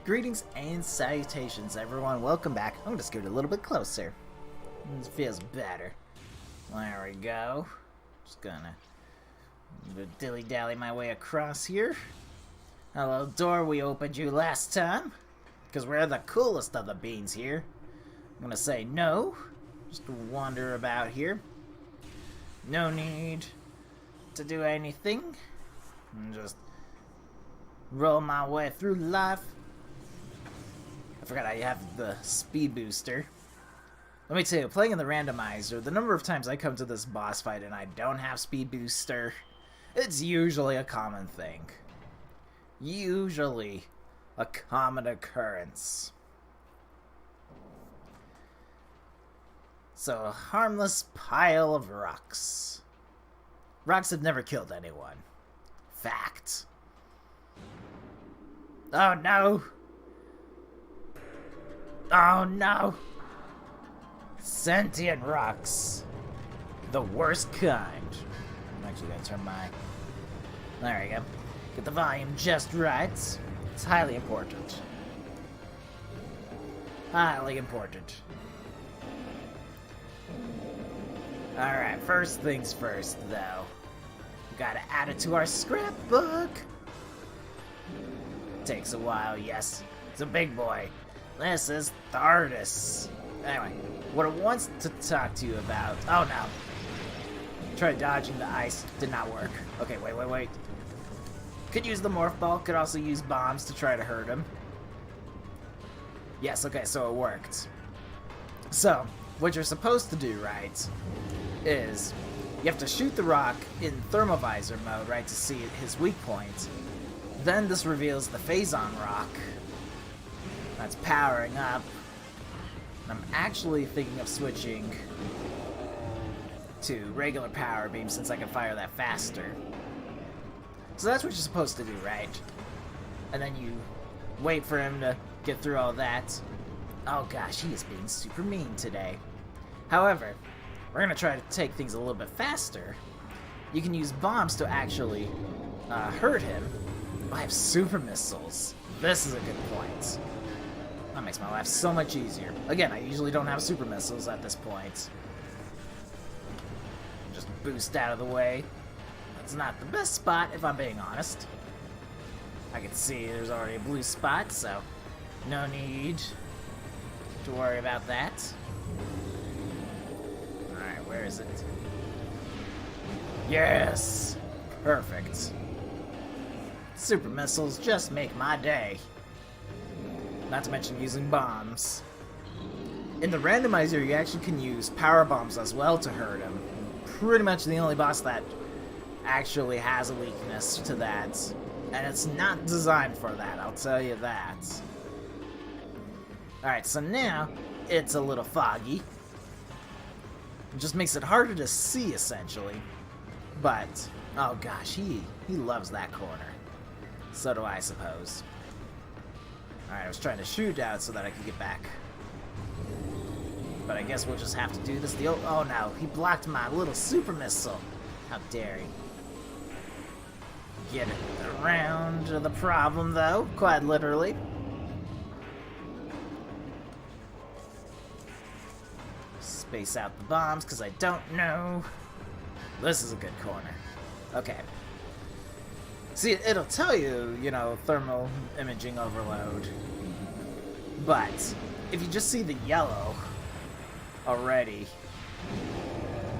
Greetings and salutations, everyone. Welcome back. I'm gonna scoot a little bit closer. This feels better. There we go. Just gonna dilly-dally my way across here. Hello, door. We opened you last time. Because we're the coolest of the beans here. I'm gonna say no. Just wander about here. No need to do anything. And just roll my way through life. I forgot I have the speed booster. Let me tell you, playing in the randomizer, the number of times I come to this boss fight and I don't have speed booster, it's usually a common thing. Usually a common occurrence. So, a harmless pile of rocks. Rocks have never killed anyone. Fact. Oh no! Oh no! Sentient rocks. The worst kind. I'm actually gonna turn my... There we go. Get the volume just right. It's highly important. Highly important. Alright, first things first, though. Gotta add it to our scrapbook. Takes a while, yes. It's a big boy. This is Thardus. Anyway, what I want to talk to you about... Oh, no. Tried dodging the ice. Did not work. Okay, wait. Could use the morph ball. Could also use bombs to try to hurt him. Yes, okay, so it worked. So, what you're supposed to do, right, is you have to shoot the rock in thermovisor mode, right, to see his weak point. Then this reveals the Phazon rock. That's powering up. I'm actually thinking of switching to regular power beam since I can fire that faster. So that's what you're supposed to do, right? And then you wait for him to get through all that. Oh gosh, he is being super mean today. However, we're gonna try to take things a little bit faster. You can use bombs to actually hurt him. I have super missiles. This is a good point. That makes my life so much easier. Again, I usually don't have super missiles at this point. Just boost out of the way. That's not the best spot, if I'm being honest. I can see there's already a blue spot, so no need to worry about that. Alright, where is it? Yes! Perfect. Super missiles just make my day. Not to mention using bombs. In the randomizer, you actually can use power bombs as well to hurt him. Pretty much the only boss that actually has a weakness to that. And it's not designed for that, I'll tell you that. Alright, so now it's a little foggy. It just makes it harder to see, essentially. But, oh gosh, he loves that corner. So do I, suppose. Alright, I was trying to shoot out so that I could get back. But I guess we'll just have to do this. Oh no, he blocked my little super missile. How dare he. Get around to the problem, though, quite literally. Space out the bombs, because I don't know. This is a good corner. Okay. See, it'll tell you, you know, thermal imaging overload. But if you just see the yellow already,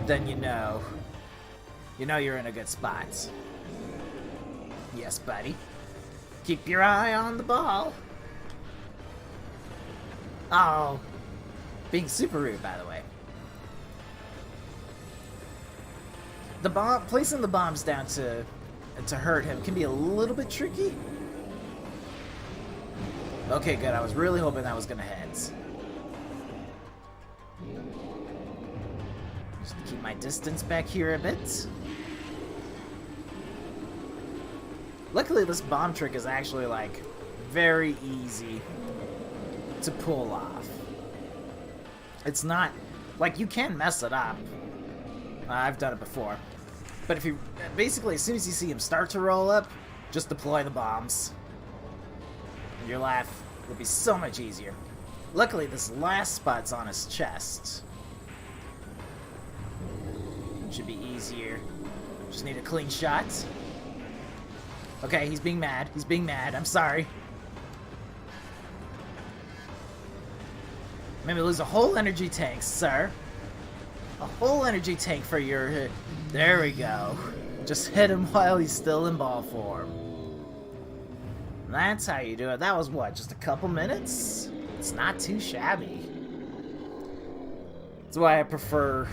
then you know you're in a good spot. Yes, buddy. Keep your eye on the ball. Oh, being super rude, by the way. Placing the bombs down to hurt him can be a little bit tricky. Okay, good. I was really hoping that was gonna hit. Just keep my distance back here a bit. Luckily, this bomb trick is actually, like, very easy to pull off. It's not... Like, you can mess it up. I've done it before. But if you... Basically, as soon as you see him start to roll up, just deploy the bombs. Your life It'll be so much easier. Luckily, this last spot's on his chest. It should be easier. Just need a clean shot. Okay, he's being mad. He's being mad. I'm sorry. Maybe lose a whole energy tank, sir. A whole energy tank for your hit. There we go. Just hit him while he's still in ball form. That's how you do it. That was what, just a couple minutes? It's not too shabby. That's why I prefer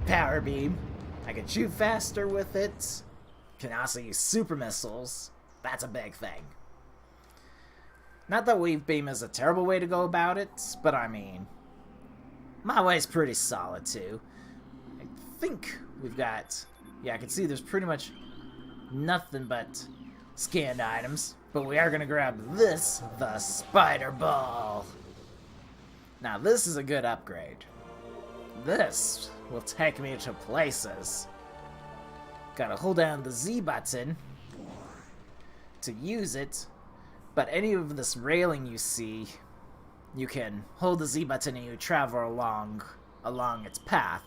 Power Beam. I can shoot faster with it. Can also use super missiles. That's a big thing. Not that Wave Beam is a terrible way to go about it, but I mean, my way's pretty solid too. I think we've got, yeah, I can see there's pretty much nothing but scanned items, but we are going to grab this, the Spider Ball. Now this is a good upgrade. This will take me to places. Gotta hold down the Z button to use it, but any of this railing you see, you can hold the Z button and you travel along its path.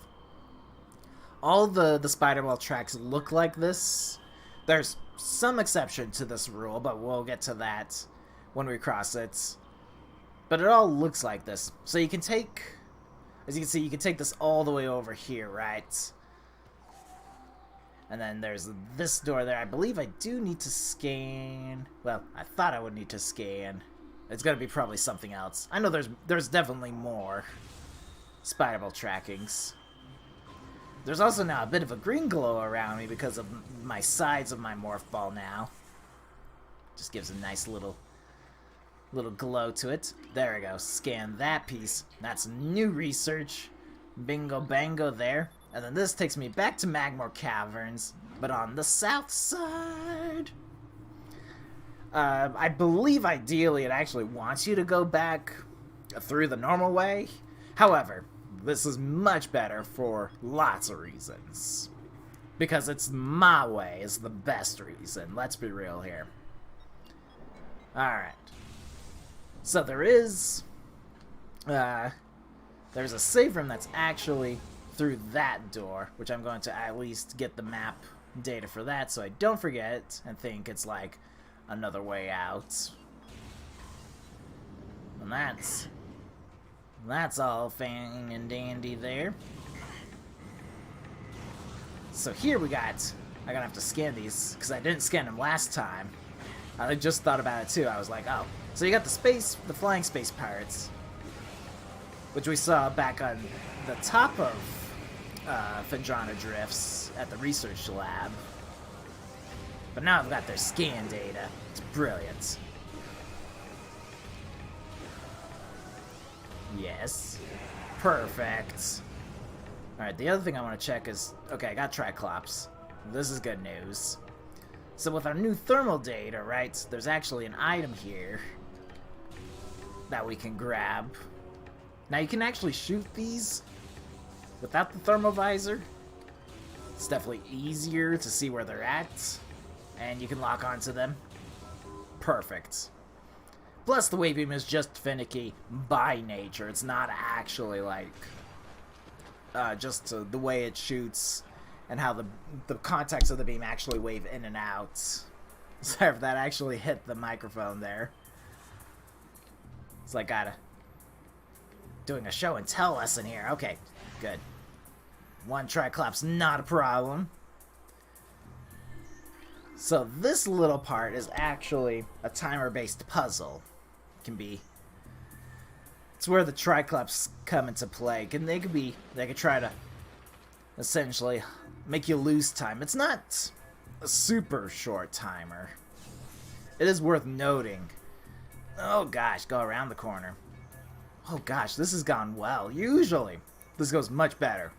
All the Spider Ball tracks look like this. There's some exception to this rule, but we'll get to that when we cross it. But it all looks like this. So you can take, as you can see, you can take this all the way over here, right? And then there's this door there. I believe I do need to scan. Well, I thought I would need to scan. It's gonna be probably something else. I know there's definitely more Spider Ball trackings. There's also now a bit of a green glow around me because of my sides of my morph ball now. Just gives a nice little glow to it. There we go. Scan that piece. That's new research. Bingo bango there. And then this takes me back to Magmore Caverns, but on the south side. I believe ideally it actually wants you to go back through the normal way. However, this is much better for lots of reasons. Because it's my way is the best reason. Let's be real here. Alright. So there's a save room that's actually through that door, which I'm going to at least get the map data for that so I don't forget and think it's like another way out. And that's all fine and dandy there. So here I'm gonna have to scan these because I didn't scan them last time. I just thought about it too. I was like, oh, so you got the flying space pirates, which we saw back on the top of Phendrana Drifts at the research lab. But now I've got their scan data. It's brilliant. Yes. Perfect. Alright, the other thing I want to check is... Okay, I got Triclops. This is good news. So with our new thermal data, right, there's actually an item here that we can grab. Now you can actually shoot these without the thermal visor. It's definitely easier to see where they're at. And you can lock onto them. Perfect. Plus, the wave beam is just finicky by nature. It's not actually like just the way it shoots and how the context of the beam actually wave in and out. Sorry if that actually hit the microphone there. It's like doing a show and tell lesson here. Okay, good. One Triclops, not a problem. So this little part is actually a timer-based puzzle. It's where the Triclops come into play. They could try to essentially make you lose time. It's not a super short timer. It is worth noting. Oh gosh, go around the corner. Oh gosh, this has gone well. Usually, this goes much better.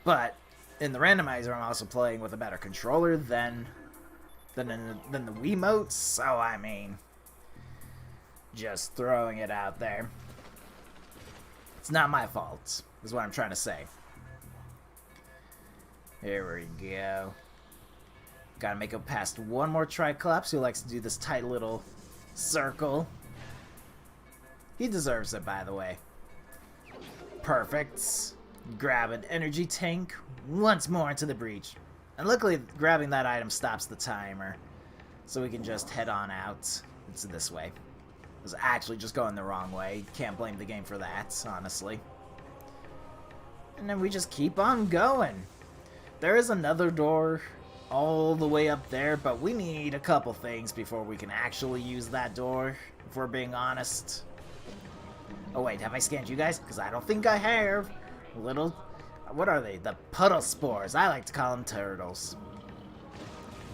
But in the randomizer, I'm also playing with a better controller than the Wiimotes. So I mean, just throwing it out there. It's not my fault, is what I'm trying to say. Here we go. Gotta make it past one more Triclops who likes to do this tight little circle. He deserves it, by the way. Perfect. Grab an energy tank once more into the breach. And luckily, grabbing that item stops the timer. So we can just head on out. It's this way. I was actually just going the wrong way. Can't blame the game for that, honestly. And then we just keep on going. There is another door all the way up there, but we need a couple things before we can actually use that door, if we're being honest. Oh wait, have I scanned you guys? Because I don't think I have. Little... what are they? The puddle spores. I like to call them turtles.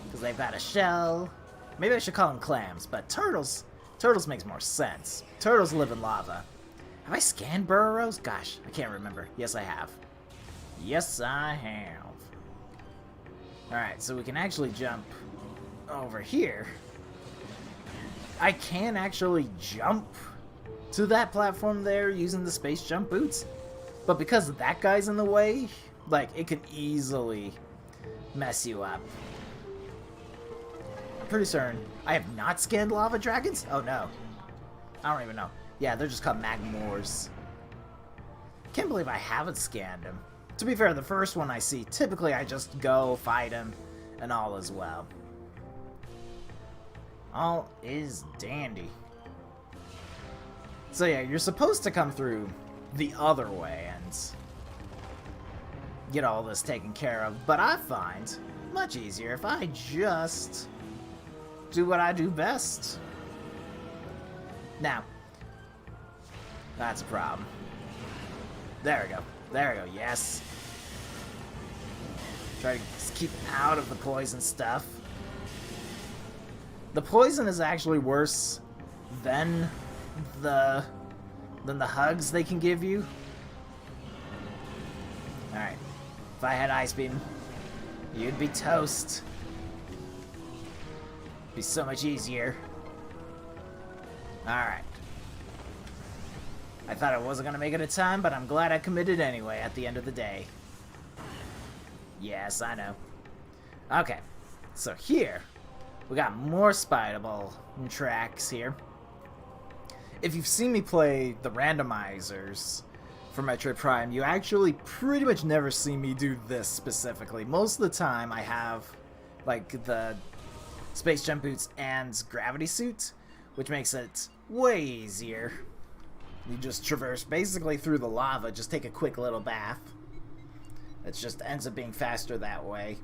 Because they've got a shell. Maybe I should call them clams, but turtles... turtles makes more sense. Turtles live in lava. Have I scanned burrows? Gosh, I can't remember. Yes, I have. Yes, I have. Alright, so we can actually jump over here. I can actually jump to that platform there using the space jump boots. But because that guy's in the way, like, it can easily mess you up. I'm pretty certain I have not scanned lava dragons? Oh no. I don't even know. Yeah, they're just called magmors. Can't believe I haven't scanned them. To be fair, the first one I see, typically I just go fight him and all is well. All is dandy. So yeah, you're supposed to come through the other way and get all this taken care of, but I find much easier if I just do what I do best. Now, that's a problem. There we go. There we go, yes. Try to keep out of the poison stuff. The poison is actually worse than the hugs they can give you. Alright. If I had Ice Beam, you'd be toast. Be so much easier. Alright. I thought I wasn't gonna make it a time, but I'm glad I committed anyway at the end of the day. Yes, I know. Okay, so here, we got more Spider-Ball tracks here. If you've seen me play the randomizers for Metroid Prime, you actually pretty much never see me do this specifically. Most of the time I have, like, the space jump boots and gravity suit, which makes it way easier. You just traverse basically through the lava, just take a quick little bath. It just ends up being faster that way.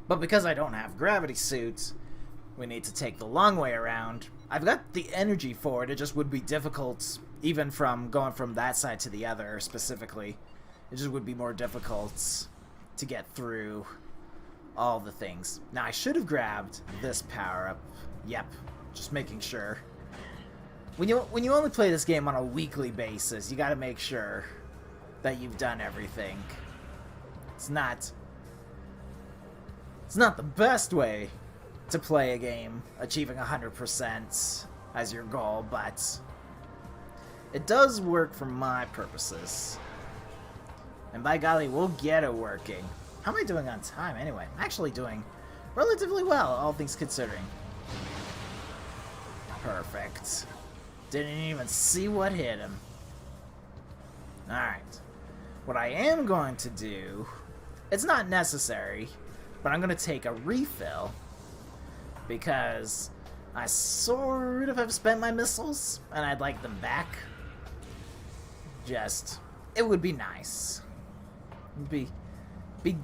But because I don't have gravity suits, we need to take the long way around. I've got the energy for it, it just would be difficult, even from going from that side to the other specifically. It just would be more difficult to get through all the things. Now I should have grabbed this power-up. Yep, just making sure. When you only play this game on a weekly basis, you gotta make sure that you've done everything. It's not the best way to play a game, achieving 100% as your goal, but it does work for my purposes. And by golly, we'll get it working. How am I doing on time anyway? I'm actually doing relatively well, all things considering. Perfect. Didn't even see what hit him. Alright. What I am going to do, it's not necessary, but I'm going to take a refill because I sort of have spent my missiles and I'd like them back. Just, it would be nice. Be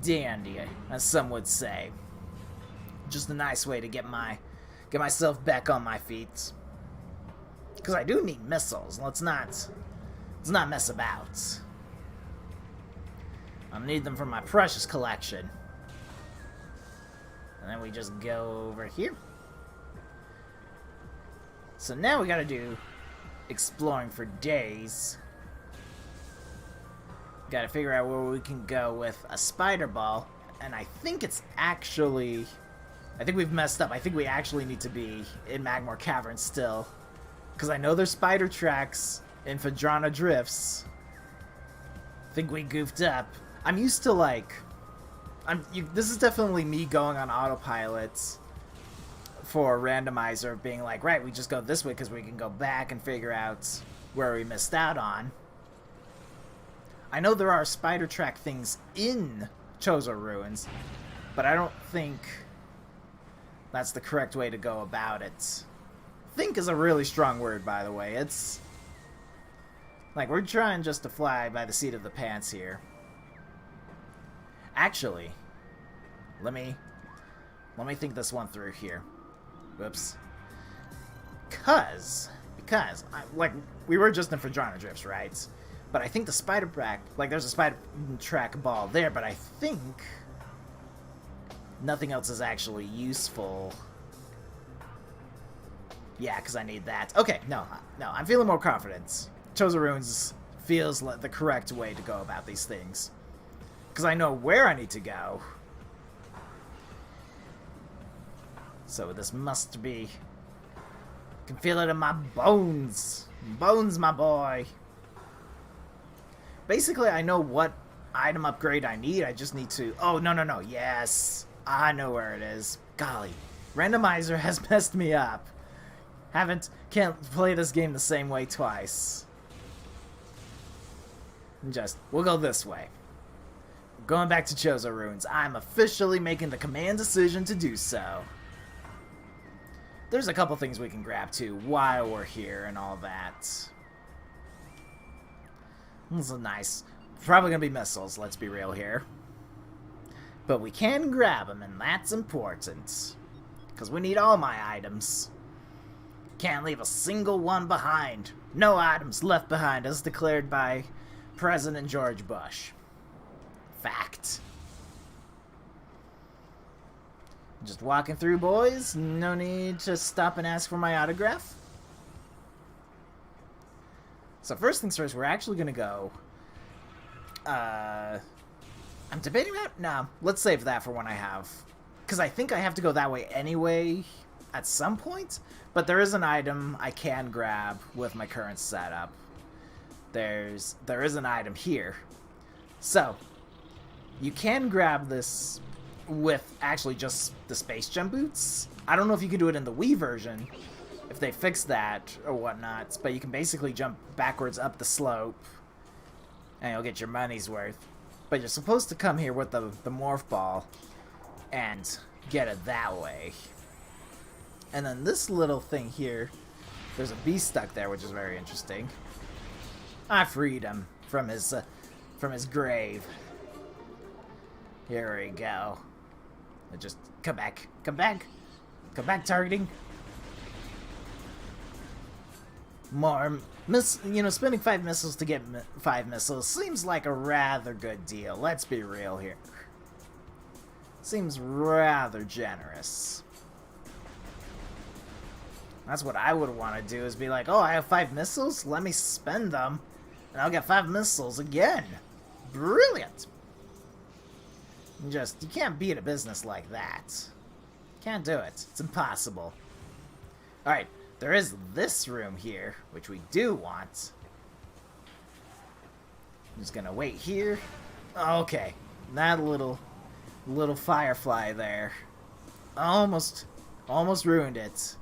dandy, as some would say. Just a nice way to get myself back on my feet. Because I do need missiles. Let's not mess about. I'll need them for my precious collection. And then we just go over here. So now we gotta do exploring for days. Gotta figure out where we can go with a spider ball. And I think it's actually... I think we've messed up. I think we actually need to be in Magmore Cavern still. Because I know there's spider tracks in Phadrana Drifts. I think we goofed up. I'm used to, like... this is definitely me going on autopilot for a randomizer, being like, right, we just go this way because we can go back and figure out where we missed out on. I know there are spider track things in Chozo Ruins, but I don't think that's the correct way to go about it. Think is a really strong word, by the way. It's like we're trying just to fly by the seat of the pants here. Actually, let me think this one through here. Whoops. Because like we were just in Phadrana Drifts, right? But I think the spider track, like there's a spider track ball there, but I think nothing else is actually useful. Yeah, because I need that. Okay, no, I'm feeling more confident. Chozo Ruins feels like the correct way to go about these things. Because I know where I need to go. So this must be... I can feel it in my bones. Bones, my boy. Basically, I know what item upgrade I need. I just need to... Oh, no. Yes. I know where it is. Golly. Randomizer has messed me up. Can't play this game the same way twice. We'll go this way. Going back to Chozo Ruins, I'm officially making the command decision to do so. There's a couple things we can grab too while we're here and all that. This is nice. Probably gonna be missiles, let's be real here. But we can grab them, and that's important. Because we need all my items. Can't leave a single one behind. No items left behind, as declared by President George Bush. Fact. Just walking through, boys. No need to stop and ask for my autograph. So first things first, we're actually gonna go... I'm debating about... No, let's save that for when I have... Because I think I have to go that way anyway at some point. But there is an item I can grab with my current setup. There is an item here. So, you can grab this with actually just the space jump boots. I don't know if you can do it in the Wii version, if they fix that or whatnot, but you can basically jump backwards up the slope and you'll get your money's worth. But you're supposed to come here with the morph ball and get it that way. And then this little thing here, there's a bee stuck there, which is very interesting. I freed him from his grave. Here we go. Just come back, targeting. More spending 5 missiles to get 5 missiles seems like a rather good deal. Let's be real here. Seems rather generous. That's what I would want to do, is be like, oh, I have 5 missiles? Let me spend them, and I'll get 5 missiles again. Brilliant! You can't beat a business like that. Can't do it. It's impossible. Alright, there is this room here, which we do want. I'm just gonna wait here. Okay, that little firefly there. Almost ruined it.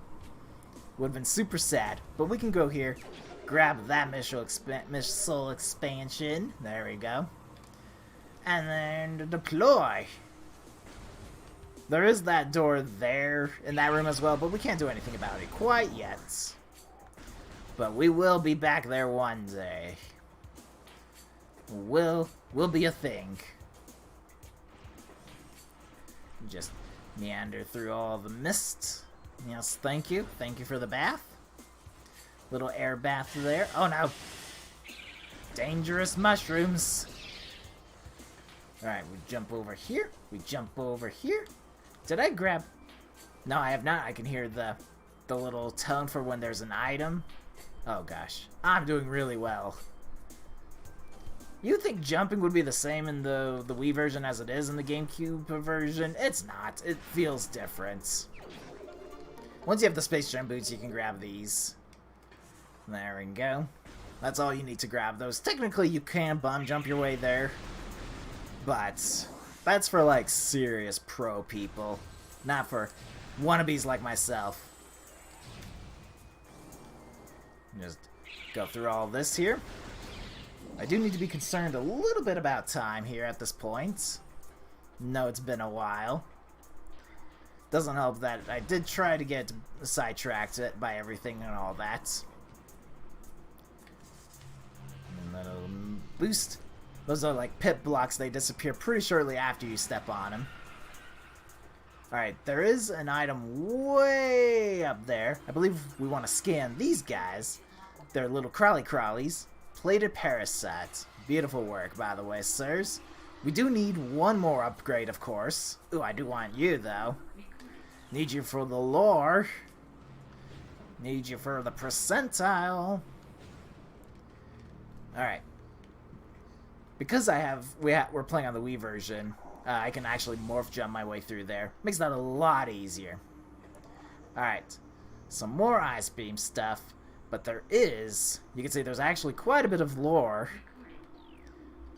Would have been super sad, but we can go here, grab that missile expansion. There we go. And then deploy. There is that door there in that room as well, but we can't do anything about it quite yet. But we will be back there one day. Will be a thing. Just meander through all the mist. Yes, thank you. Thank you for the bath. Little air bath there. Oh no! Dangerous mushrooms! Alright, we jump over here. We jump over here. Did I grab... No, I have not. I can hear the little tone for when there's an item. Oh gosh. I'm doing really well. You'd think jumping would be the same in the Wii version as it is in the GameCube version. It's not. It feels different. Once you have the space jump boots, you can grab these. There we go. That's all you need to grab those. Technically, you can bomb jump your way there. But that's for, like, serious pro people. Not for wannabes like myself. Just go through all this here. I do need to be concerned a little bit about time here at this point. No, it's been a while. Doesn't help that I did try to get sidetracked by everything and all that. And then it'll boost. Those are like pit blocks. They disappear pretty shortly after you step on them. Alright, there is an item way up there. I believe we want to scan these guys. They're little crawlies. Plated parasites. Beautiful work, by the way, sirs. We do need one more upgrade, of course. Ooh, I do want you, though. Need you for the lore. Need you for the percentile. Alright. Because we're playing on the Wii version, I can actually morph jump my way through there. Makes that a lot easier. Alright. Some more ice beam stuff. But there is, you can see there's actually quite a bit of lore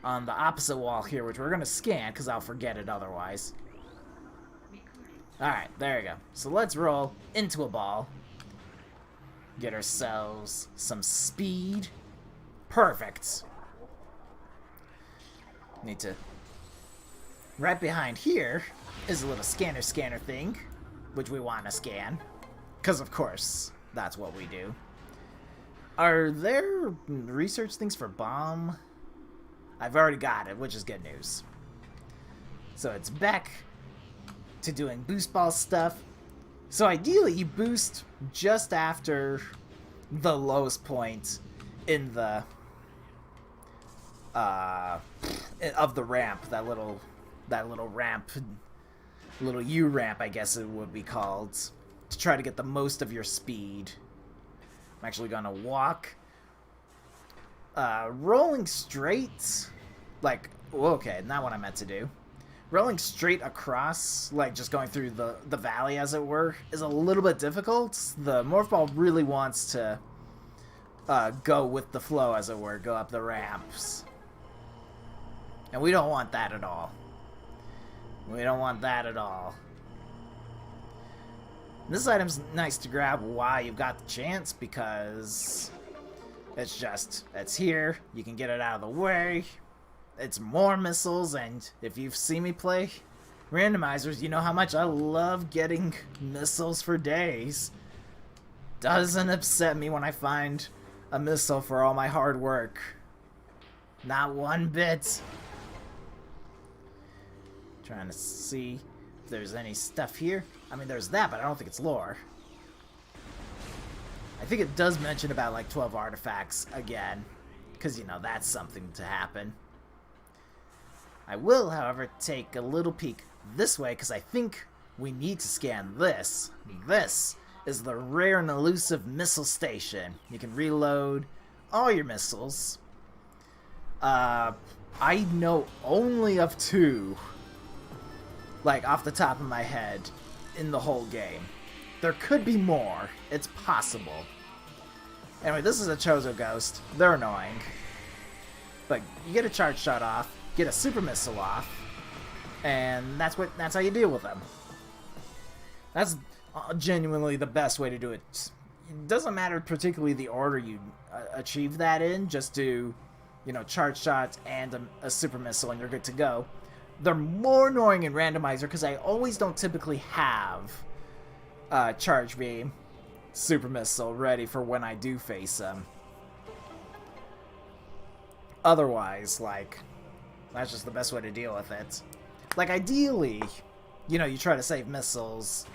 on the opposite wall here, which we're going to scan because I'll forget it otherwise. Alright, there we go. So let's roll into a ball. Get ourselves some speed. Perfect. Need to... Right behind here is a little scanner thing, which we want to scan. Because, of course, that's what we do. Are there research things for bomb? I've already got it, which is good news. So it's back to doing boost ball stuff. So ideally you boost just after the lowest point in the of the ramp, that little ramp, little U ramp, I guess it would be called, to try to get the most of your speed. I'm actually gonna walk. Rolling straight, like, okay, not what I meant to do. Rolling straight across, like just going through the valley, as it were, is a little bit difficult. The morph ball really wants to go with the flow, as it were, go up the ramps. And we don't want that at all. We don't want that at all. This item's nice to grab while you've got the chance, because it's here, you can get it out of the way, it's more missiles, and if you've seen me play randomizers, you know how much I love getting missiles for days. Doesn't upset me when I find a missile for all my hard work. Not one bit. Trying to see if there's any stuff here. I mean, there's that, but I don't think it's lore. I think it does mention about like 12 artifacts again, because, you know, that's something to happen. I will, however, take a little peek this way, because I think we need to scan this. This is the rare and elusive missile station. You can reload all your missiles. I know only of 2, like off the top of my head, in the whole game. There could be more. It's possible. Anyway, this is a Chozo Ghost. They're annoying. But you get a charge shot off, get a super missile off, and that's how you deal with them. That's genuinely the best way to do it. It doesn't matter particularly the order you achieve that in. Just do, you know, charge shots and a super missile and you're good to go. They're more annoying in randomizer because I always don't typically have charge beam, super missile ready for when I do face them. Otherwise, like, that's just the best way to deal with it. Like, ideally, you know, you try to save missiles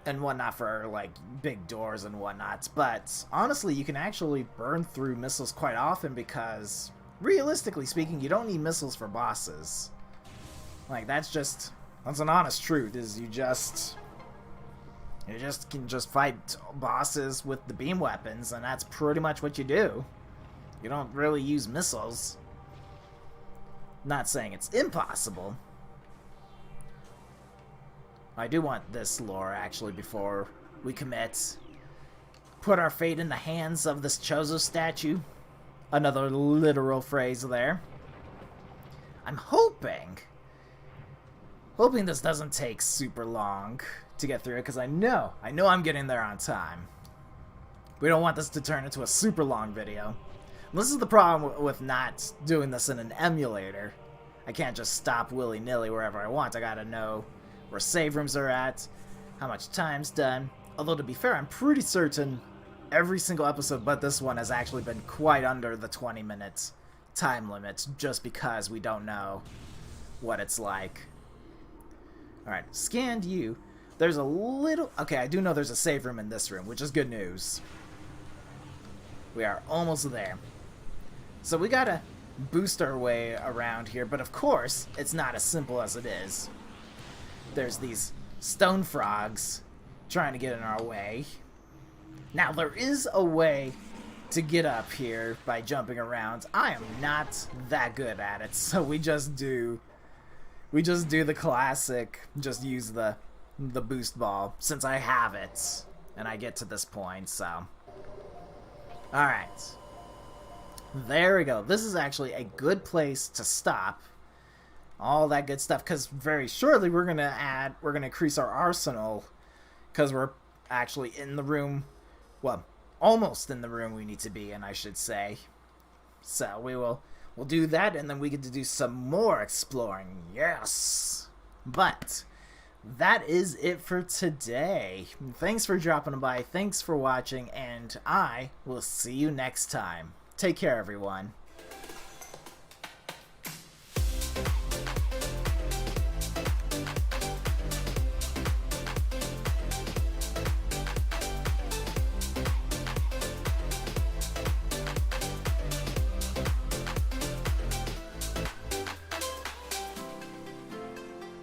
and whatnot for, like, big doors and whatnot, but honestly, you can actually burn through missiles quite often because, realistically speaking, you don't need missiles for bosses. Like, that's an honest truth, is you can just fight bosses with the beam weapons, and that's pretty much what you do. You don't really use missiles. Not saying it's impossible. I do want this lore, actually, before we commit. Put our fate in the hands of this Chozo statue. Another literal phrase there. I'm hoping this doesn't take super long to get through it, because I know I'm getting there on time. We don't want this to turn into a super long video. This is the problem with not doing this in an emulator. I can't just stop willy-nilly wherever I want. I gotta know where save rooms are at, how much time's done. Although, to be fair, I'm pretty certain every single episode but this one has actually been quite under the 20 minutes time limit, just because we don't know what it's like. Alright, scanned you. There's a little... Okay, I do know there's a save room in this room, which is good news. We are almost there. So we gotta boost our way around here, but of course, it's not as simple as it is. There's these stone frogs trying to get in our way. Now, there is a way to get up here by jumping around. I am not that good at it, so we just do the classic, just use the boost ball, since I have it, and I get to this point, so. Alright. There we go. This is actually a good place to stop. All that good stuff, because very shortly we're gonna increase our arsenal, because we're actually in the room, well, almost in the room we need to be in, I should say. So we'll do that, and then we get to do some more exploring. Yes! But that is it for today. Thanks for dropping by, thanks for watching, and I will see you next time. Take care, everyone.